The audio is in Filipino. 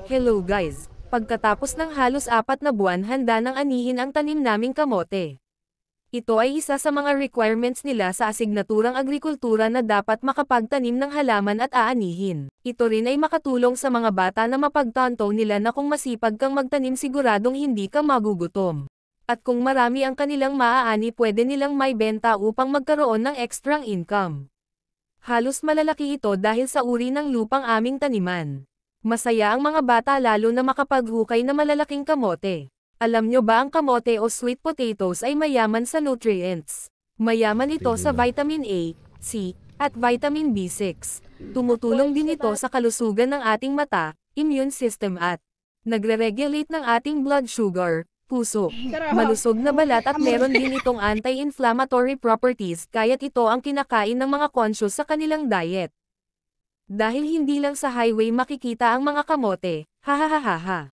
Hello guys! Pagkatapos ng halos 4 na buwan handa nang anihin ang tanim naming kamote. Ito ay isa sa mga requirements nila sa asignaturang agrikultura na dapat makapagtanim ng halaman at aanihin. Ito rin ay makatulong sa mga bata na mapagtanto nila na kung masipag kang magtanim siguradong hindi ka magugutom. At kung marami ang kanilang maaani pwede nilang maibenta upang magkaroon ng extrang income. Halos malalaki ito dahil sa uri ng lupang aming taniman. Masaya ang mga bata lalo na makapaghukay na malalaking kamote. Alam nyo ba ang kamote o sweet potatoes ay mayaman sa nutrients? Mayaman ito sa vitamin A, C, at vitamin B6. Tumutulong din ito sa kalusugan ng ating mata, immune system at nagre-regulate ng ating blood sugar, puso, malusog na balat at meron din itong anti-inflammatory properties kaya't ito ang kinakain ng mga conscious sa kanilang diet. Dahil hindi lang sa highway makikita ang mga kamote, hahaha.